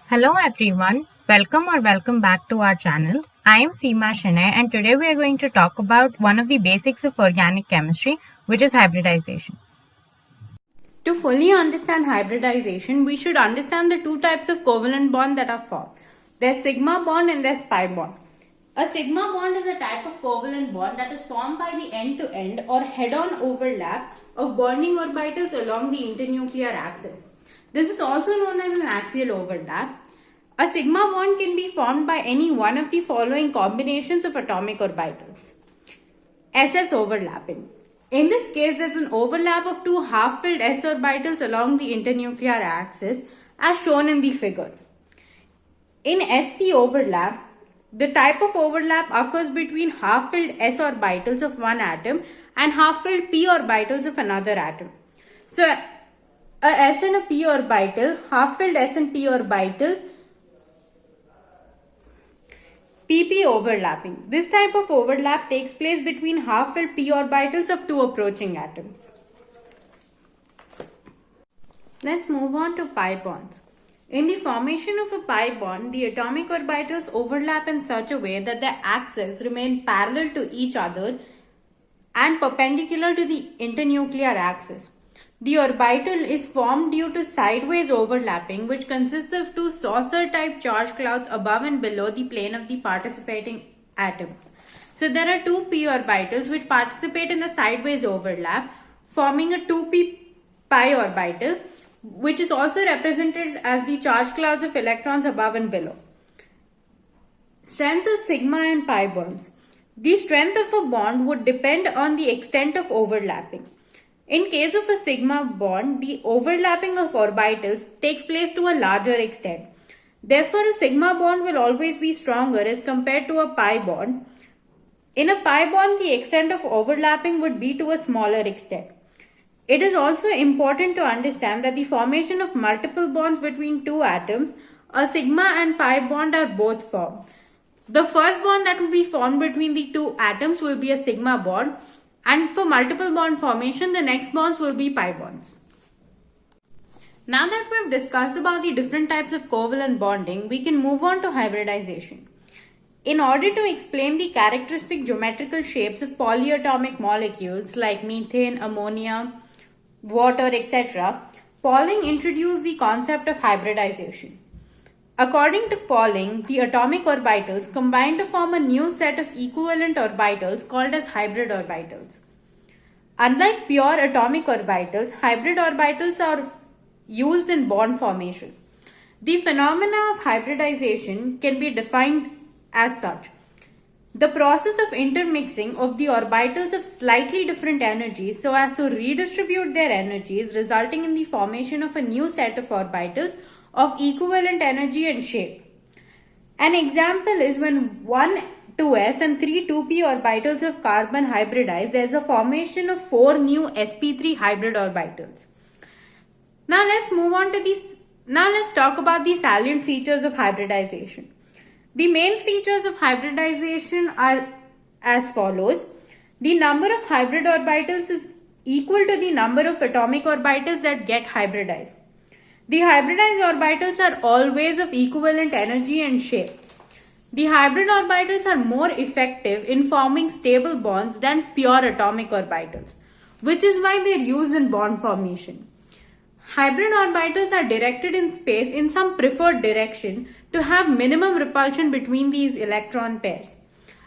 Hello everyone, welcome back to our channel. I am Seema Shanay and today we are going to talk about one of the basics of organic chemistry, which is hybridization. To fully understand hybridization, we should understand the two types of covalent bond that are formed. There's sigma bond and there's pi bond. A sigma bond is a type of covalent bond that is formed by the end-to-end or head-on overlap of bonding orbitals along the internuclear axis. This is also known as an axial overlap. A sigma bond can be formed by any one of the following combinations of atomic orbitals. SS overlapping. In this case, there is an overlap of two half-filled s orbitals along the internuclear axis as shown in the figure. In sp overlap, the type of overlap occurs between half-filled s orbitals of one atom and half-filled p orbitals of another atom. So, a s and a p orbital, half-filled s and p orbital, pp overlapping. This type of overlap takes place between half-filled p orbitals of two approaching atoms. Let's move on to pi bonds. In the formation of a pi bond, the atomic orbitals overlap in such a way that their axes remain parallel to each other and perpendicular to the internuclear axis. The orbital is formed due to sideways overlapping, which consists of two saucer-type charge clouds above and below the plane of the participating atoms. So there are two p orbitals which participate in a sideways overlap, forming a 2p pi orbital, which is also represented as the charge clouds of electrons above and below. Strength of sigma and pi bonds. The strength of a bond would depend on the extent of overlapping. In case of a sigma bond, the overlapping of orbitals takes place to a larger extent. Therefore, a sigma bond will always be stronger as compared to a pi bond. In a pi bond, the extent of overlapping would be to a smaller extent. It is also important to understand that the formation of multiple bonds between two atoms, a sigma and pi bond, are both formed. The first bond that will be formed between the two atoms will be a sigma bond, and for multiple bond formation, the next bonds will be pi bonds. Now that we've discussed about the different types of covalent bonding, we can move on to hybridization. In order to explain the characteristic geometrical shapes of polyatomic molecules like methane, ammonia, water, etc., Pauling introduced the concept of hybridization. According to Pauling, the atomic orbitals combine to form a new set of equivalent orbitals called as hybrid orbitals. Unlike pure atomic orbitals, hybrid orbitals are used in bond formation. The phenomena of hybridization can be defined as such. The process of intermixing of the orbitals of slightly different energies so as to redistribute their energies, resulting in the formation of a new set of orbitals of equivalent energy and shape. An example is when 1 2s and 3 2p orbitals of carbon hybridize, there is a formation of 4 new sp3 hybrid orbitals. Now let's talk about the salient features of hybridization. The main features of hybridization are as follows. The number of hybrid orbitals is equal to the number of atomic orbitals that get hybridized. The hybridized orbitals are always of equivalent energy and shape. The hybrid orbitals are more effective in forming stable bonds than pure atomic orbitals, which is why they are used in bond formation. Hybrid orbitals are directed in space in some preferred direction to have minimum repulsion between these electron pairs,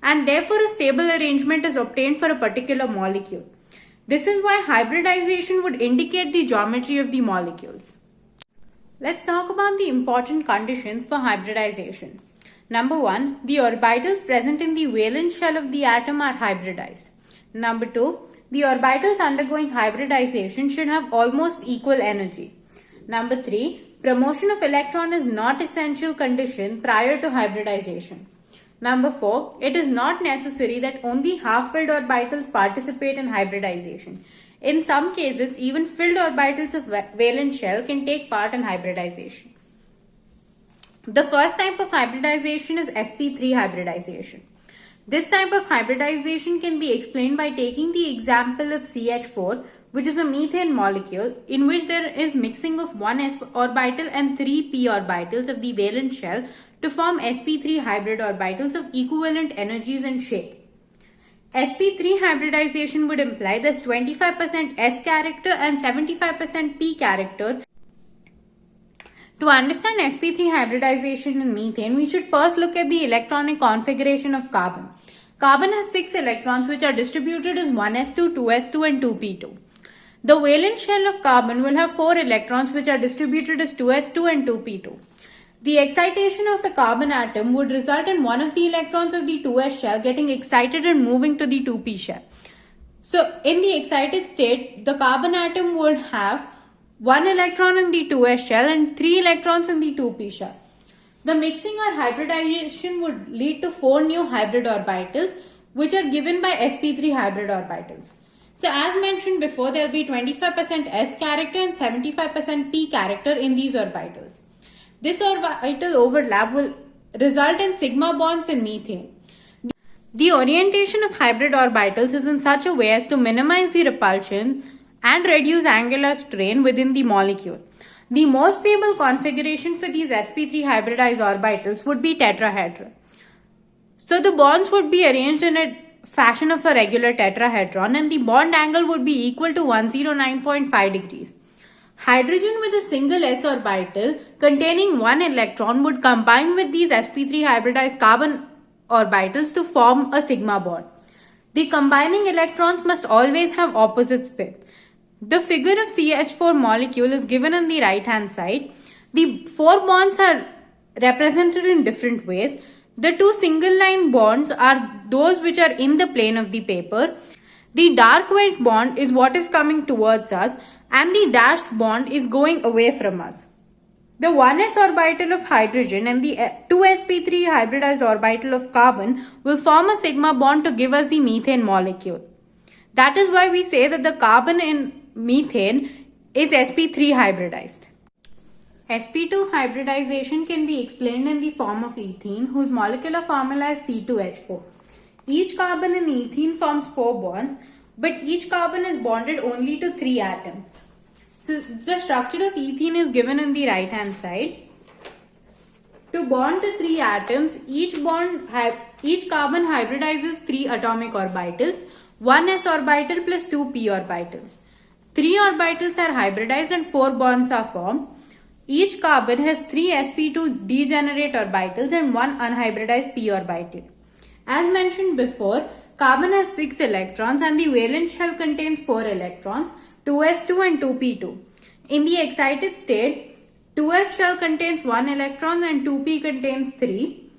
and therefore a stable arrangement is obtained for a particular molecule. This is why hybridization would indicate the geometry of the molecules. Let's talk about the important conditions for hybridization. Number 1, the orbitals present in the valence shell of the atom are hybridized. Number 2, the orbitals undergoing hybridization should have almost equal energy. Number 3, promotion of electron is not essential condition prior to hybridization. Number 4, it is not necessary that only half-filled orbitals participate in hybridization. In some cases, even filled orbitals of valence shell can take part in hybridization. The first type of hybridization is sp3 hybridization. This type of hybridization can be explained by taking the example of CH4, which is a methane molecule in which there is mixing of one s orbital and three p orbitals of the valence shell to form sp3 hybrid orbitals of equivalent energies and shape. sp3 hybridization would imply this 25% s character and 75% p character. To understand sp3 hybridization in methane, we should first look at the electronic configuration of carbon. Carbon has 6 electrons which are distributed as 1s2, 2s2 and 2p2. The valence shell of carbon will have 4 electrons which are distributed as 2s2 and 2p2. The excitation of a carbon atom would result in one of the electrons of the 2s shell getting excited and moving to the 2p shell. So, in the excited state, the carbon atom would have 1 electron in the 2s shell and 3 electrons in the 2p shell. The mixing or hybridization would lead to 4 new hybrid orbitals which are given by sp3 hybrid orbitals. So as mentioned before, there will be 25% s character and 75% p character in these orbitals. This orbital overlap will result in sigma bonds in methane. The orientation of hybrid orbitals is in such a way as to minimize the repulsion and reduce angular strain within the molecule. The most stable configuration for these sp3 hybridized orbitals would be tetrahedron. So the bonds would be arranged in a fashion of a regular tetrahedron and the bond angle would be equal to 109.5 degrees. Hydrogen with a single s orbital containing 1 electron would combine with these sp3 hybridized carbon orbitals to form a sigma bond. The combining electrons must always have opposite spin. The figure of CH4 molecule is given on the right hand side. The 4 bonds are represented in different ways. The 2 single line bonds are those which are in the plane of the paper. The dark white bond is what is coming towards us and the dashed bond is going away from us. The 1s orbital of hydrogen and the 2sp3 hybridized orbital of carbon will form a sigma bond to give us the methane molecule. That is why we say that the carbon in methane is sp3 hybridized. sp2 hybridization can be explained in the form of ethene, whose molecular formula is C2H4. Each carbon in ethene forms 4 bonds, but each carbon is bonded only to 3 atoms. So the structure of ethene is given on the right hand side. To bond to 3 atoms, each carbon hybridizes 3 atomic orbitals, 1 s orbital plus 2 p orbitals. 3 orbitals are hybridized and 4 bonds are formed. Each carbon has 3 sp2 degenerate orbitals and 1 unhybridized p orbital. As mentioned before, carbon has 6 electrons and the valence shell contains 4 electrons, 2s2 and 2p2. In the excited state, 2s shell contains 1 electron and 2p contains 3.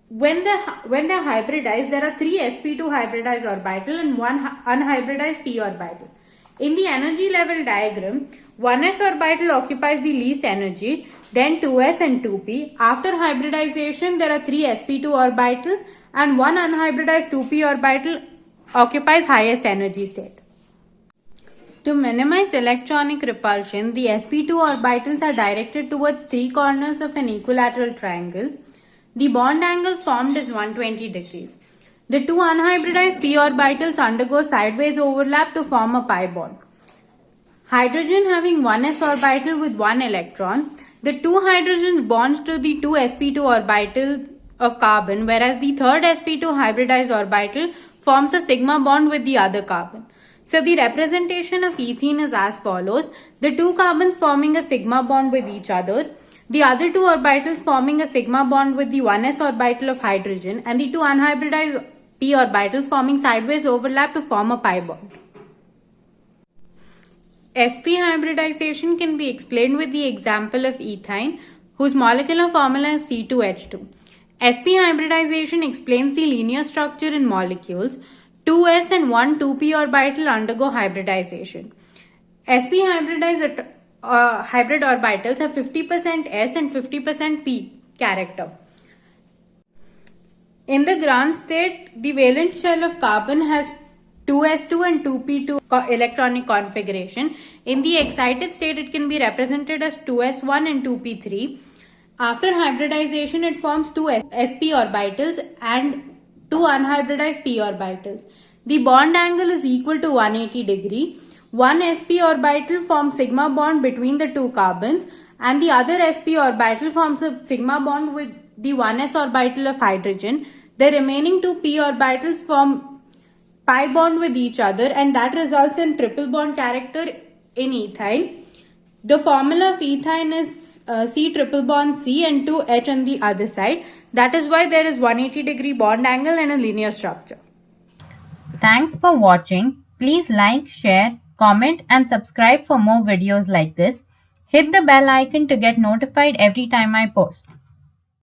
When they hybridize, there are 3 sp2 hybridized orbital and 1 unhybridized p orbital. In the energy level diagram, 1s orbital occupies the least energy, then 2s and 2p. After hybridization, there are 3 sp2 orbitals and 1 unhybridized 2p orbital occupies highest energy state. To minimize electronic repulsion, the sp2 orbitals are directed towards 3 corners of an equilateral triangle. The bond angle formed is 120 degrees. The 2 unhybridized p orbitals undergo sideways overlap to form a pi bond. Hydrogen having 1s orbital with 1 electron, the 2 hydrogens bonds to the 2 sp2 orbital of carbon, whereas the third sp2 hybridized orbital forms a sigma bond with the other carbon. So the representation of ethene is as follows: the 2 carbons forming a sigma bond with each other, the other 2 orbitals forming a sigma bond with the 1s orbital of hydrogen, and the 2 unhybridized p orbitals forming sideways overlap to form a pi bond. sp hybridization can be explained with the example of ethine, whose molecular formula is C2H2. sp hybridization explains the linear structure in molecules. 2s and 1 2p orbital undergo hybridization. sp hybrid orbitals have 50% s and 50% p character. In the ground state, the valence shell of carbon has 2s2 and 2p2 electronic configuration. In the excited state, it can be represented as 2s1 and 2p3. After hybridization, it forms 2 sp orbitals and 2 unhybridized p orbitals. The bond angle is equal to 180 degree. One sp orbital forms sigma bond between the two carbons, and the other sp orbital forms a sigma bond with the 1s orbital of hydrogen. The remaining two p orbitals form pi bond with each other, and that results in triple bond character in ethyne. The formula of ethyne is C triple bond C and 2H on the other side. That is why there is 180-degree bond angle and a linear structure. Thanks for watching. Please like, share, comment and subscribe for more videos like this. Hit the bell icon to get notified every time I post.